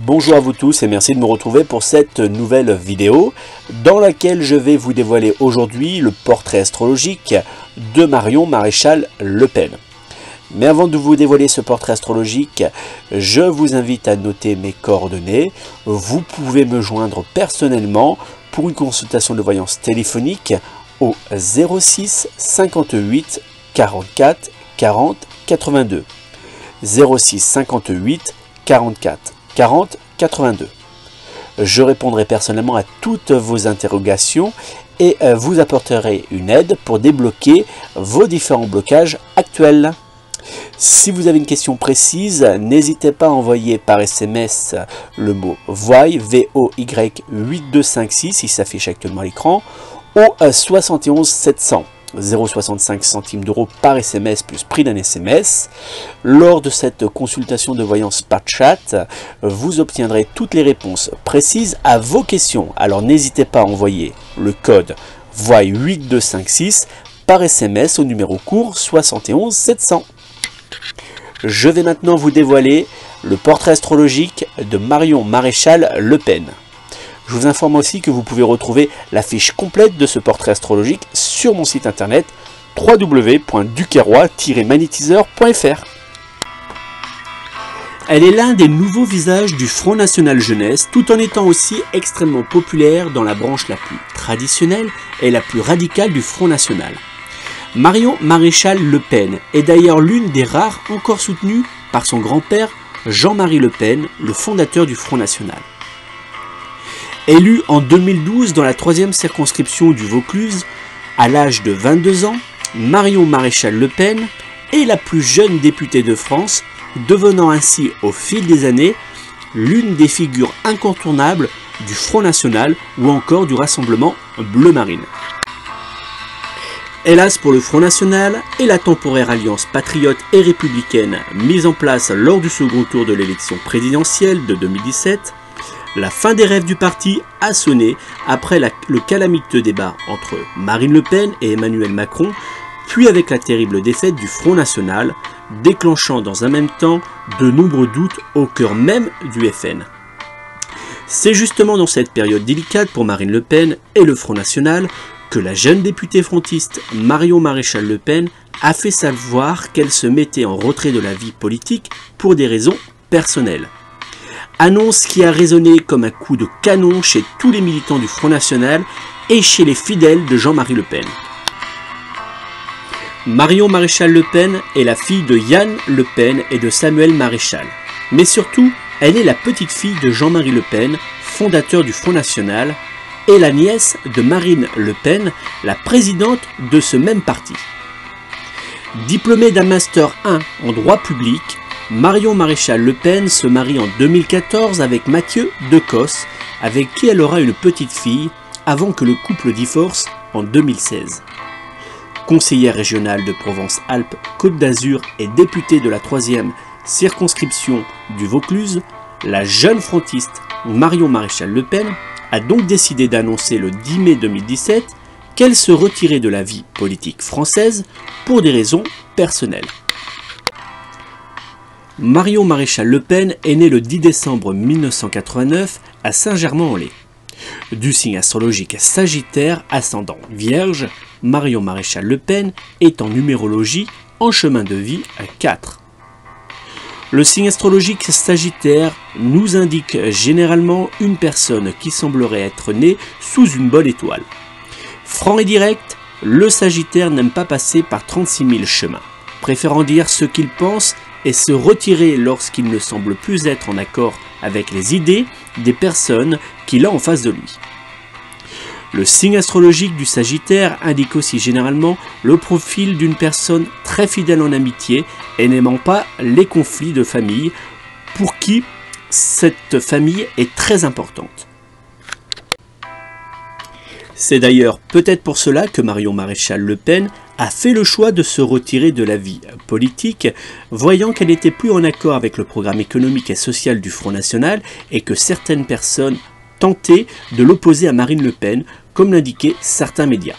Bonjour à vous tous et merci de me retrouver pour cette nouvelle vidéo dans laquelle je vais vous dévoiler aujourd'hui le portrait astrologique de Marion Maréchal Le Pen. Mais avant de vous dévoiler ce portrait astrologique, je vous invite à noter mes coordonnées. Vous pouvez me joindre personnellement pour une consultation de voyance téléphonique au 06 58 44 40 82. 06 58 44 40 82. Je répondrai personnellement à toutes vos interrogations et vous apporterai une aide pour débloquer vos différents blocages actuels. Si vous avez une question précise, n'hésitez pas à envoyer par SMS le mot VOY, V-O-Y 8256, il s'affiche actuellement à l'écran, au 71 700. 0,65 centimes d'euros par SMS plus prix d'un SMS. Lors de cette consultation de voyance par chat, vous obtiendrez toutes les réponses précises à vos questions. Alors n'hésitez pas à envoyer le code VOY8256 par SMS au numéro court 71 700. Je vais maintenant vous dévoiler le portrait astrologique de Marion Maréchal Le Pen. Je vous informe aussi que vous pouvez retrouver la fiche complète de ce portrait astrologique sur mon site internet www.duquerrois-magnétiseur.fr. Elle est l'un des nouveaux visages du Front National Jeunesse, tout en étant aussi extrêmement populaire dans la branche la plus traditionnelle et la plus radicale du Front National. Marion Maréchal Le Pen est d'ailleurs l'une des rares encore soutenues par son grand-père Jean-Marie Le Pen, le fondateur du Front National. Élue en 2012 dans la 3e circonscription du Vaucluse, à l'âge de 22 ans, Marion Maréchal Le Pen est la plus jeune députée de France, devenant ainsi au fil des années l'une des figures incontournables du Front National ou encore du Rassemblement Bleu Marine. Hélas pour le Front National et la temporaire alliance patriote et républicaine mise en place lors du second tour de l'élection présidentielle de 2017, la fin des rêves du parti a sonné après le calamiteux débat entre Marine Le Pen et Emmanuel Macron, puis avec la terrible défaite du Front National, déclenchant dans un même temps de nombreux doutes au cœur même du FN. C'est justement dans cette période délicate pour Marine Le Pen et le Front National que la jeune députée frontiste Marion Maréchal Le Pen a fait savoir qu'elle se mettait en retrait de la vie politique pour des raisons personnelles. Annonce qui a résonné comme un coup de canon chez tous les militants du Front National et chez les fidèles de Jean-Marie Le Pen. Marion Maréchal Le Pen est la fille de Yann Le Pen et de Samuel Maréchal. Mais surtout, elle est la petite fille de Jean-Marie Le Pen, fondateur du Front National, et la nièce de Marine Le Pen, la présidente de ce même parti. Diplômée d'un Master 1 en droit public, Marion Maréchal Le Pen se marie en 2014 avec Mathieu Decosse, avec qui elle aura une petite fille, avant que le couple divorce en 2016. Conseillère régionale de Provence-Alpes-Côte d'Azur et députée de la 3e circonscription du Vaucluse, la jeune frontiste Marion Maréchal Le Pen a donc décidé d'annoncer le 10 mai 2017 qu'elle se retirait de la vie politique française pour des raisons personnelles. Marion Maréchal Le Pen est née le 10 décembre 1989 à Saint-Germain-en-Laye. Du signe astrologique Sagittaire, ascendant Vierge, Marion Maréchal Le Pen est en numérologie en chemin de vie à 4. Le signe astrologique Sagittaire nous indique généralement une personne qui semblerait être née sous une bonne étoile. Franc et direct, le Sagittaire n'aime pas passer par 36 000 chemins, préférant dire ce qu'il pense et se retirer lorsqu'il ne semble plus être en accord avec les idées des personnes qu'il a en face de lui. Le signe astrologique du Sagittaire indique aussi généralement le profil d'une personne très fidèle en amitié et n'aimant pas les conflits de famille, pour qui cette famille est très importante. C'est d'ailleurs peut-être pour cela que Marion Maréchal Le Pen a fait le choix de se retirer de la vie politique, voyant qu'elle n'était plus en accord avec le programme économique et social du Front National et que certaines personnes tentaient de l'opposer à Marine Le Pen, comme l'indiquaient certains médias.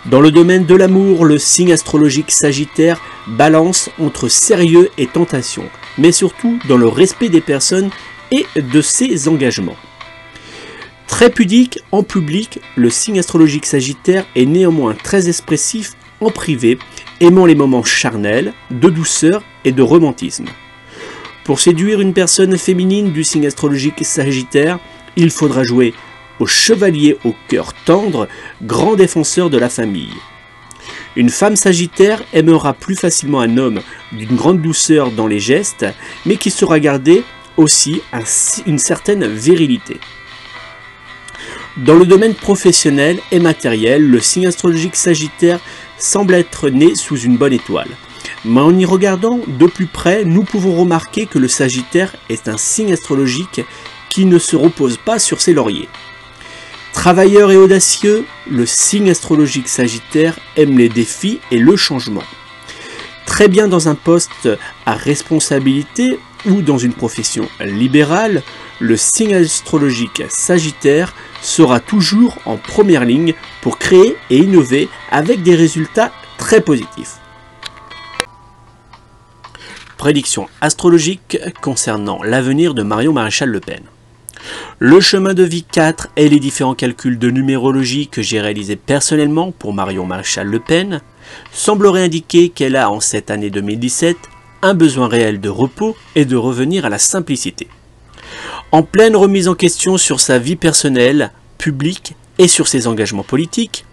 Dans le domaine de l'amour, le signe astrologique Sagittaire balance entre sérieux et tentation, mais surtout dans le respect des personnes et de ses engagements. Très pudique en public, le signe astrologique Sagittaire est néanmoins très expressif en privé, aimant les moments charnels, de douceur et de romantisme. Pour séduire une personne féminine du signe astrologique Sagittaire, il faudra jouer au chevalier au cœur tendre, grand défenseur de la famille. Une femme Sagittaire aimera plus facilement un homme d'une grande douceur dans les gestes, mais qui saura garder aussi une certaine virilité. Dans le domaine professionnel et matériel, le signe astrologique Sagittaire semble être né sous une bonne étoile. Mais en y regardant de plus près, nous pouvons remarquer que le Sagittaire est un signe astrologique qui ne se repose pas sur ses lauriers. Travailleur et audacieux, le signe astrologique Sagittaire aime les défis et le changement. Très bien dans un poste à responsabilité ou dans une profession libérale, le signe astrologique Sagittaire sera toujours en première ligne pour créer et innover avec des résultats très positifs. Prédiction astrologique concernant l'avenir de Marion Maréchal Le Pen. Le chemin de vie 4 et les différents calculs de numérologie que j'ai réalisés personnellement pour Marion Maréchal Le Pen sembleraient indiquer qu'elle a en cette année 2017 un besoin réel de repos et de revenir à la simplicité. En pleine remise en question sur sa vie personnelle, publique et sur ses engagements politiques,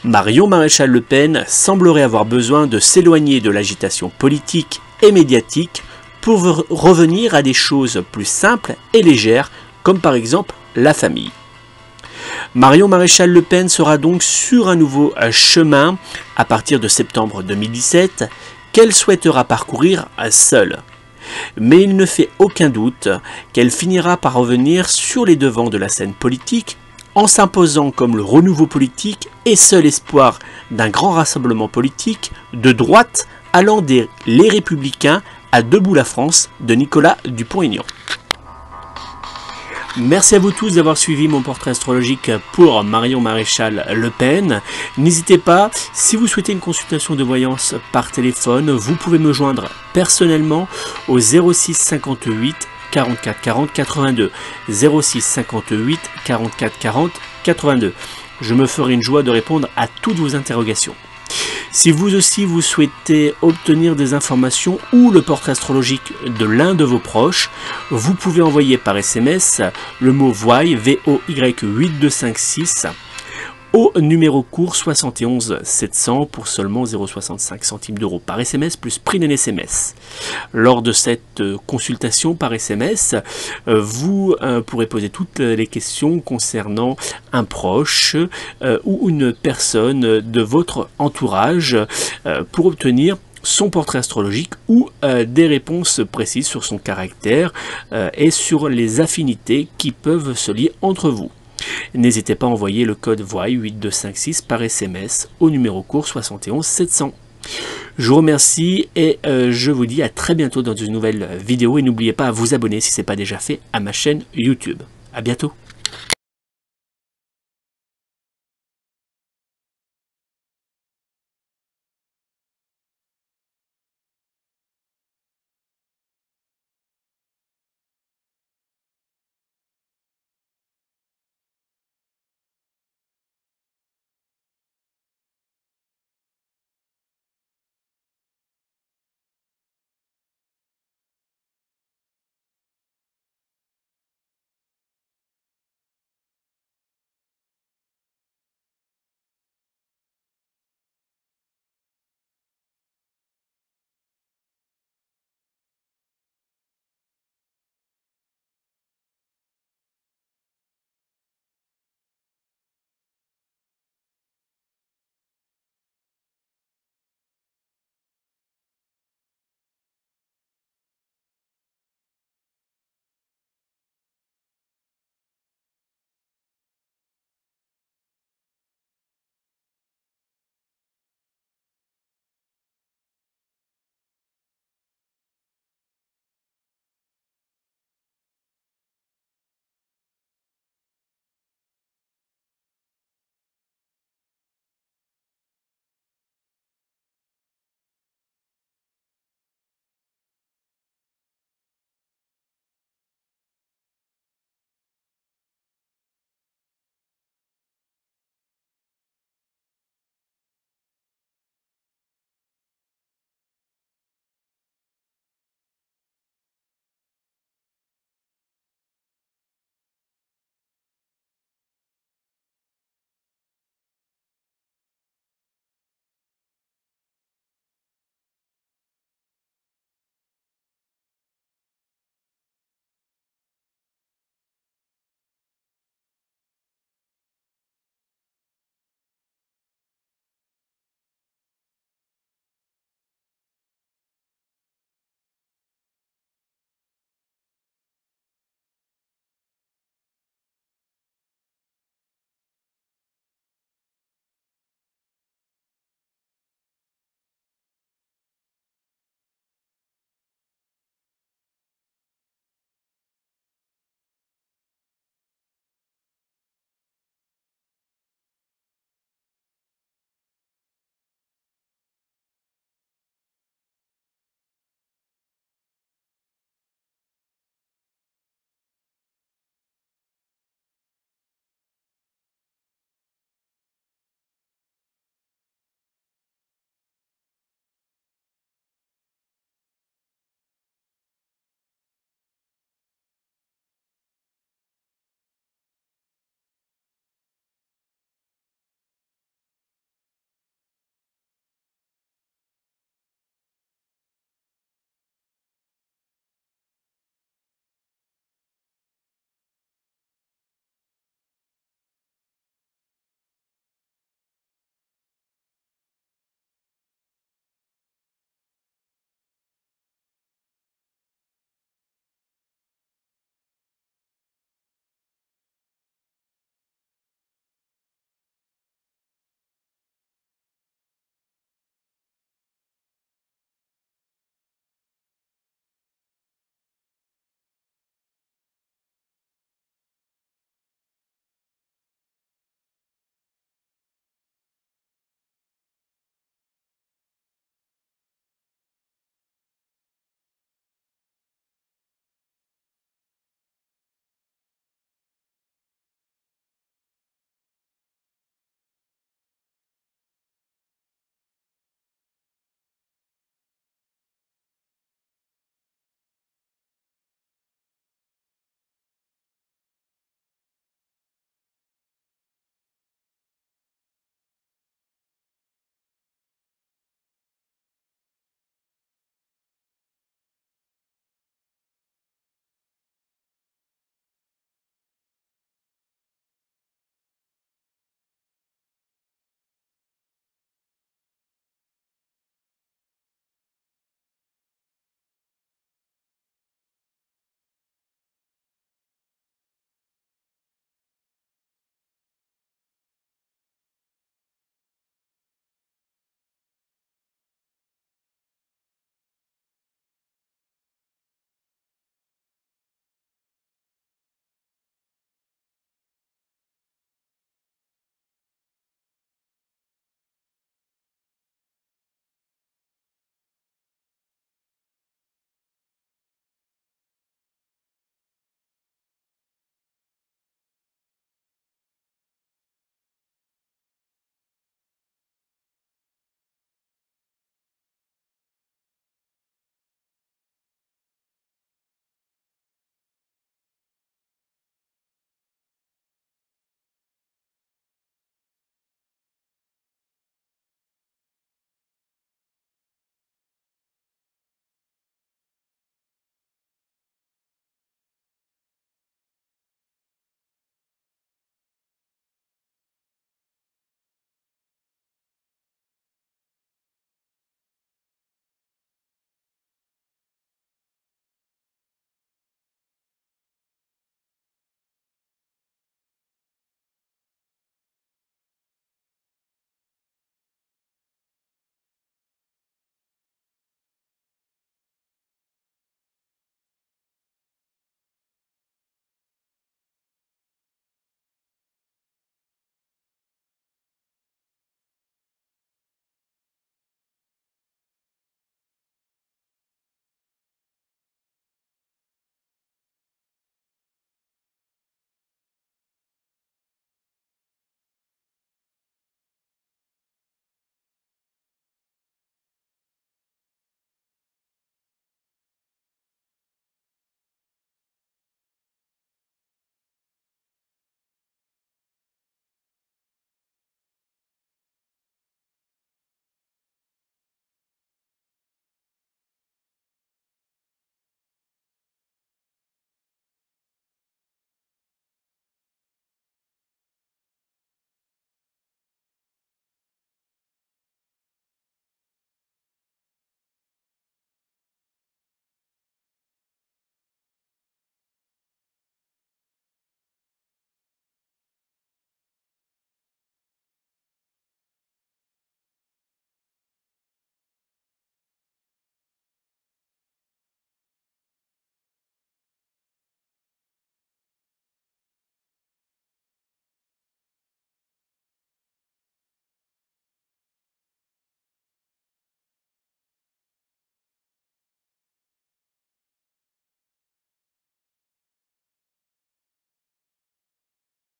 Marion Maréchal Le Pen semblerait avoir besoin de s'éloigner de l'agitation politique et médiatique pour revenir à des choses plus simples et légères, comme par exemple la famille. Marion Maréchal Le Pen sera donc sur un nouveau chemin à partir de septembre 2017 qu'elle souhaitera parcourir seule. Mais il ne fait aucun doute qu'elle finira par revenir sur les devants de la scène politique en s'imposant comme le renouveau politique et seul espoir d'un grand rassemblement politique de droite allant des Les Républicains à Debout la France de Nicolas Dupont-Aignan. Merci à vous tous d'avoir suivi mon portrait astrologique pour Marion Maréchal Le Pen. N'hésitez pas, si vous souhaitez une consultation de voyance par téléphone, vous pouvez me joindre personnellement au 06 58 44 40 82. 06 58 44 40 82. Je me ferai une joie de répondre à toutes vos interrogations. Si vous aussi vous souhaitez obtenir des informations ou le portrait astrologique de l'un de vos proches, vous pouvez envoyer par SMS le mot VOY, V-O-Y 8256 au numéro court 71 700 pour seulement 0,65 centimes d'euros par SMS plus prix d'un SMS. Lors de cette consultation par SMS, vous pourrez poser toutes les questions concernant un proche ou une personne de votre entourage pour obtenir son portrait astrologique ou des réponses précises sur son caractère et sur les affinités qui peuvent se lier entre vous. N'hésitez pas à envoyer le code VOY 8256 par SMS au numéro court 71 700. Je vous remercie et je vous dis à très bientôt dans une nouvelle vidéo et n'oubliez pas à vous abonner si ce n'est pas déjà fait à ma chaîne YouTube. À bientôt.